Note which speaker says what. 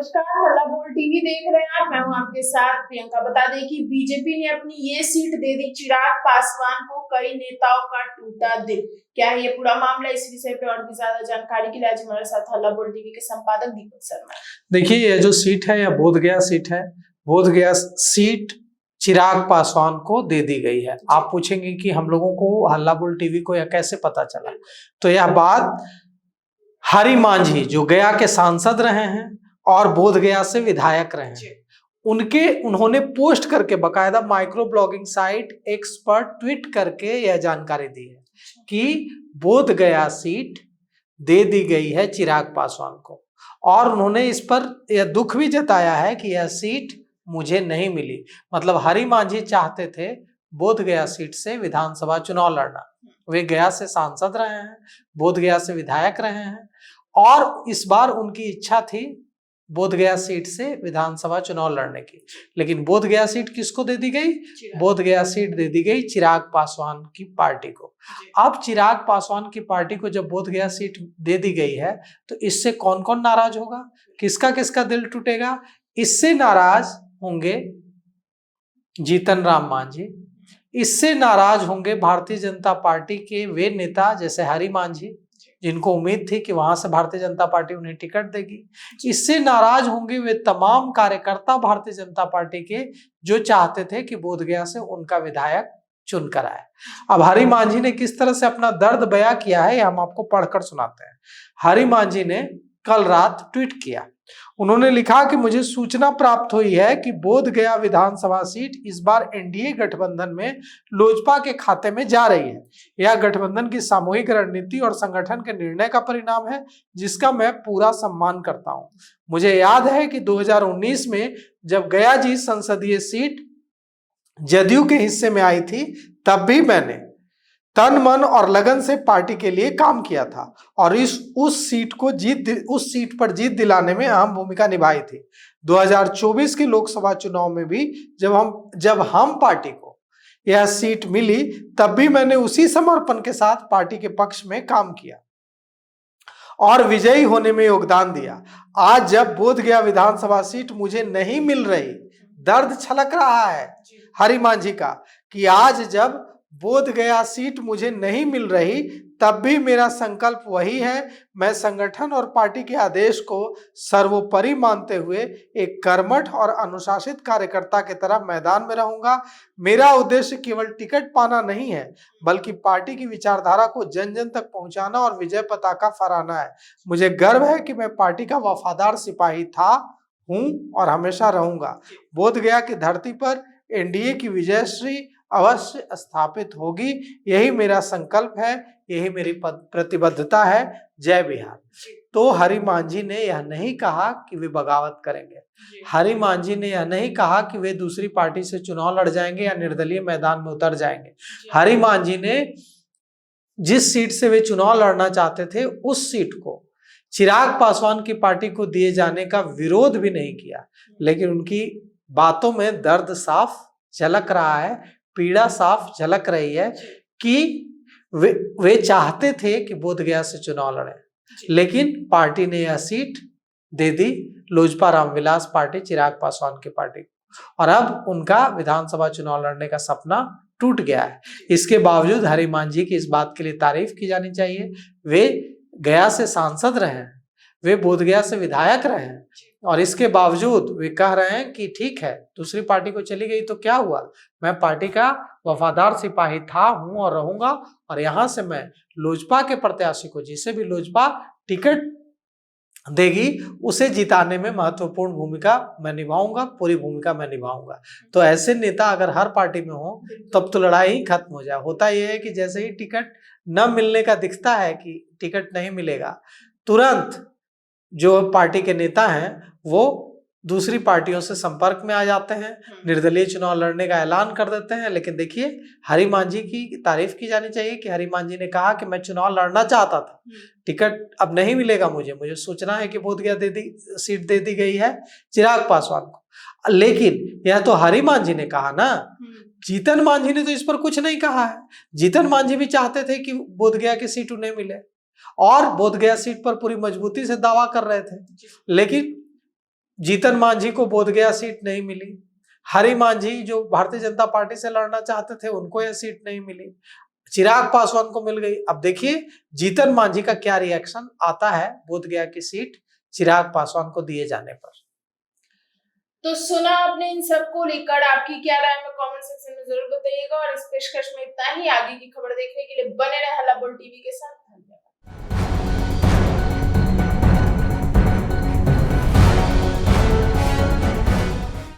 Speaker 1: नमस्कार, हल्ला बोल टीवी देख रहे हैं आप। मैं हूं आपके साथ प्रियंका। बता दें कि बीजेपी ने अपनी ये सीट दे दी चिराग पासवान को। कई नेताओं का टूटा दिल। क्या है ये पूरा मामला, इस विषय पे और भी ज्यादा जानकारी के लिए आज हमारे साथ हल्ला बोल टीवी के संपादक दीपक शर्मा।
Speaker 2: देखिए, ये जो सीट है यह बोधगया सीट है। बोधगया सीट चिराग पासवान को दे दी गई है। आप पूछेंगे कि हम लोगों को हल्ला बोल टीवी को यह कैसे पता चला, तो यह बात हरि मांझी जो गया के सांसद रहे हैं और बोधगया से विधायक रहे हैं, उन्होंने पोस्ट करके बकायदा माइक्रो ब्लॉगिंग साइट एक्स पर ट्वीट करके यह जानकारी दी है कि बोधगया सीट दे दी गई है चिराग पासवान को। और उन्होंने इस पर यह दुख भी जताया है कि यह सीट मुझे नहीं मिली। मतलब हरि मांझी चाहते थे बोधगया सीट से विधानसभा चुनाव लड़ना। वे गया से सांसद रहे हैं, बोधगया से विधायक रहे हैं और इस बार उनकी इच्छा थी बोधगया सीट से विधानसभा चुनाव लड़ने की। लेकिन बोधगया सीट किसको दे दी गई? बोधगया सीट दे दी गई चिराग पासवान की पार्टी को। अब चिराग पासवान की पार्टी को जब बोधगया सीट दे दी गई है तो इससे कौन कौन नाराज होगा, किसका किसका दिल टूटेगा? इससे नाराज होंगे जीतन राम मांझी, इससे नाराज होंगे भारतीय जनता पार्टी के वे नेता जैसे हरि मांझी, जिनको उम्मीद थी कि वहां से भारतीय जनता पार्टी उन्हें टिकट देगी। इससे नाराज होंगे वे तमाम कार्यकर्ता भारतीय जनता पार्टी के जो चाहते थे कि बोधगया से उनका विधायक चुनकर आए। अब हरि मांझी ने किस तरह से अपना दर्द बयां किया है हम आपको पढ़कर सुनाते हैं। हरि मांझी ने कल रात ट्वीट किया। उन्होंने लिखा कि मुझे सूचना प्राप्त हुई है कि बोधगया विधानसभा सीट इस बार एनडीए गठबंधन में लोजपा के खाते में जा रही है। यह गठबंधन की सामूहिक रणनीति और संगठन के निर्णय का परिणाम है जिसका मैं पूरा सम्मान करता हूं। मुझे याद है कि 2019 में जब गया जी संसदीय सीट जदयू के हिस्से में आई थी तब भी मैंने तन मन और लगन से पार्टी के लिए काम किया था और उस सीट पर जीत दिलाने में अहम भूमिका निभाई थी। 2024 के लोकसभा चुनाव में भी जब हम पार्टी को यह सीट मिली तब भी मैंने उसी समर्पण के साथ पार्टी के पक्ष में काम किया और विजयी होने में योगदान दिया। आज जब बोधगया विधानसभा सीट मुझे नहीं मिल रही, दर्द छलक रहा है हरि मांझी का कि आज जब बोधगया सीट मुझे नहीं मिल रही तब भी मेरा संकल्प वही है। मैं संगठन और पार्टी के आदेश को सर्वोपरि मानते हुए एक कर्मठ और अनुशासित कार्यकर्ता की तरह मैदान में रहूंगा। मेरा उद्देश्य केवल टिकट पाना नहीं है बल्कि पार्टी की विचारधारा को जन जन तक पहुंचाना और विजय पताका फहराना है। मुझे गर्व है कि मैं पार्टी का वफादार सिपाही था, हूं और हमेशा रहूंगा। बोधगया की धरती पर एनडीए की विजयश्री अवश्य स्थापित होगी। यही मेरा संकल्प है, यही मेरी प्रतिबद्धता है। जय बिहार। तो हरि मांझी ने यह नहीं कहा कि वे बगावत करेंगे। हरि मांझी ने यह नहीं कहा कि वे दूसरी पार्टी से चुनाव लड़ जाएंगे या निर्दलीय मैदान में उतर जाएंगे। हरि मांझी ने जिस सीट से वे चुनाव लड़ना चाहते थे उस सीट को चिराग पासवान की पार्टी को दिए जाने का विरोध भी नहीं किया। लेकिन उनकी बातों में दर्द साफ झलक रहा है, पीड़ा साफ झलक रही है कि वे चाहते थे कि बोधगया से चुनाव लड़े, लेकिन पार्टी ने यह सीट दे दी लोजपा रामविलास पार्टी, चिराग पासवान की पार्टी, और अब उनका विधानसभा चुनाव लड़ने का सपना टूट गया है। इसके बावजूद हरि मांझी की इस बात के लिए तारीफ की जानी चाहिए। वे गया से सांसद रहे हैं, वे बोधगया से विधायक रहे हैं और इसके बावजूद वे कह रहे हैं कि ठीक है दूसरी पार्टी को चली गई तो क्या हुआ, मैं पार्टी का वफादार सिपाही था, हूं और रहूंगा और यहां से मैं लोजपा के प्रत्याशी को, जिसे भी लोजपा टिकट देगी, उसे जिताने में महत्वपूर्ण भूमिका मैं निभाऊंगा, पूरी भूमिका मैं निभाऊंगा। तो ऐसे नेता अगर हर पार्टी में हो तब तो लड़ाई ही खत्म हो जाए। होता यह है कि जैसे ही टिकट न मिलने का दिखता है कि टिकट नहीं मिलेगा, तुरंत जो पार्टी के नेता हैं वो दूसरी पार्टियों से संपर्क में आ जाते हैं, निर्दलीय चुनाव लड़ने का ऐलान कर देते हैं। लेकिन देखिए, हरि मांझी की तारीफ की जानी चाहिए कि हरि मांझी ने कहा कि मैं चुनाव लड़ना चाहता था, टिकट अब नहीं मिलेगा, मुझे सूचना है कि बोधगया सीट दे दी गई है चिराग पासवान को। लेकिन यह तो हरि मांझी ने कहा ना, जीतन मांझी ने तो इस पर कुछ नहीं कहा है। जीतन मांझी भी चाहते थे कि बोधगया की सीट उन्हें मिले और बोधगया सीट पर पूरी मजबूती से दावा कर रहे थे, लेकिन जीतन मांझी को बोधगया सीट नहीं मिली। हरि मांझी जो भारतीय जनता पार्टी से लड़ना चाहते थे उनको यह सीट नहीं मिली। चिराग पासवान को मिल गई। अब देखिए जीतन मांझी का क्या रिएक्शन आता है बोधगया की सीट चिराग पासवान को दिए जाने पर।
Speaker 1: तो सुना आपने इन सबको लेकर, आपकी क्या राय में कमेंट सेक्शन में जरूर बताइएगा। और इस पेशकश में इतना ही। आगे की खबर देखने के लिए बने रहे हल्ला बोल टीवी के साथ।